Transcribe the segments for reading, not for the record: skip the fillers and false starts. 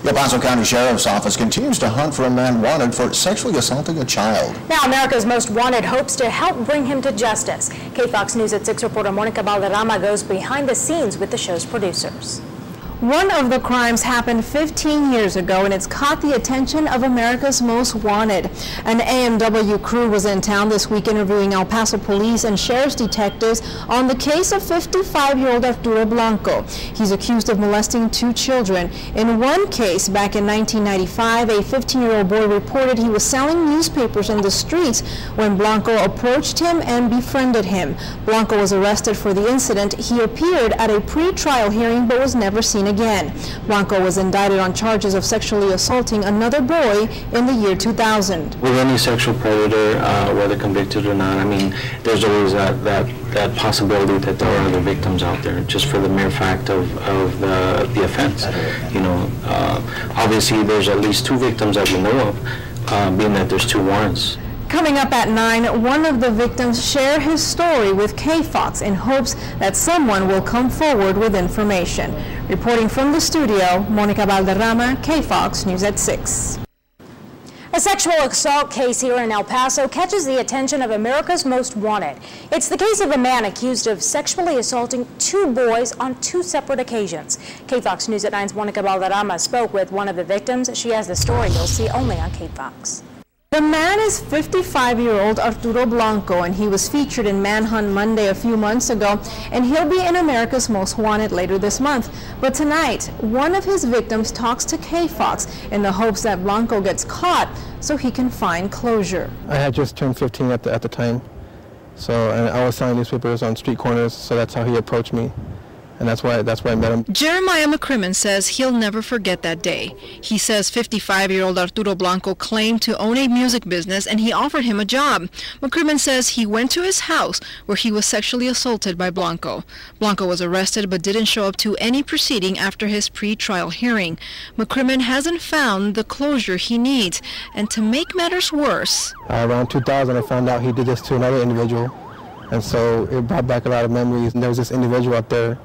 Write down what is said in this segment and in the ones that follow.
The PASO County Sheriff's Office continues to hunt for a man wanted for sexually assaulting a child. Now, America's Most Wanted hopes to help bring him to justice. KFOX News at 6 reporter Monica Balderrama goes behind the scenes with the show's producers. One of the crimes happened 15 years ago, and it's caught the attention of America's Most Wanted. An AMW crew was in town this week interviewing El Paso police and sheriff's detectives on the case of 55-year-old Arturo Blanco. He's accused of molesting 2 children. In one case, back in 1995, a 15-year-old boy reported he was selling newspapers in the streets when Blanco approached him and befriended him. Blanco was arrested for the incident. He appeared at a pre-trial hearing but was never seen again. Blanco was indicted on charges of sexually assaulting another boy in the year 2000. With any sexual predator, whether convicted or not, I mean, there's always that possibility that there are other victims out there, just for the mere fact of the offense. You know, obviously there's at least 2 victims that we know of, being that there's 2 warrants. Coming up at 9, one of the victims shared his story with KFOX in hopes that someone will come forward with information. Reporting from the studio, Monica Balderrama, KFOX News at 6. A sexual assault case here in El Paso catches the attention of America's Most Wanted. It's the case of a man accused of sexually assaulting 2 boys on 2 separate occasions. KFOX News at 9's Monica Balderrama spoke with one of the victims. She has the story you'll see only on KFOX. The man is 55-year-old Arturo Blanco, and he was featured in Manhunt Monday a few months ago, and he'll be in America's Most Wanted later this month. But tonight, one of his victims talks to KFOX in the hopes that Blanco gets caught so he can find closure. I had just turned 15 at the time, and I was selling newspapers on street corners, so that's how he approached me. And that's why I met him. Jeremiah McCrimmon says he'll never forget that day. He says 55-year-old Arturo Blanco claimed to own a music business and he offered him a job. McCrimmon says he went to his house where he was sexually assaulted by Blanco. Blanco was arrested but didn't show up to any proceeding after his pre-trial hearing. McCrimmon hasn't found the closure he needs. And to make matters worse, around 2000 I found out he did this to another individual. And so it brought back a lot of memories. And there was this individual out there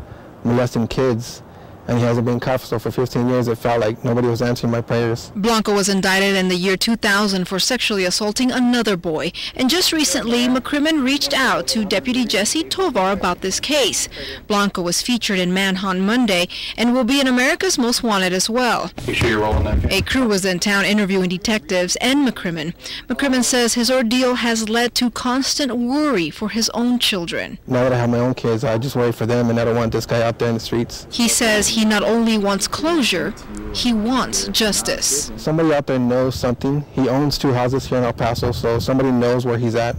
molesting kids, and he hasn't been caught. So for 15 years it felt like nobody was answering my prayers. Blanco was indicted in the year 2000 for sexually assaulting another boy, and just recently McCrimmon reached out to Deputy Jesse Tovar about this case. Blanco was featured in Manhunt Monday and will be in America's Most Wanted as well. You sure you're rolling that? A crew was in town interviewing detectives and McCrimmon. McCrimmon says his ordeal has led to constant worry for his own children. Now that I have my own kids, I just worry for them, and I don't want this guy out there in the streets. He says he not only wants closure, he wants justice. Somebody out there knows something. He owns 2 houses here in El Paso, so somebody knows where he's at.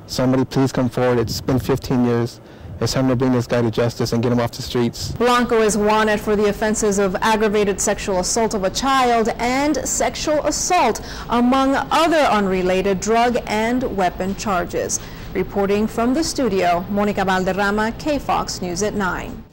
Somebody please come forward. It's been 15 years. It's time to bring this guy to justice and get him off the streets. Blanco is wanted for the offenses of aggravated sexual assault of a child and sexual assault, among other unrelated drug and weapon charges. Reporting from the studio, Monica Balderrama, KFOX News at 9.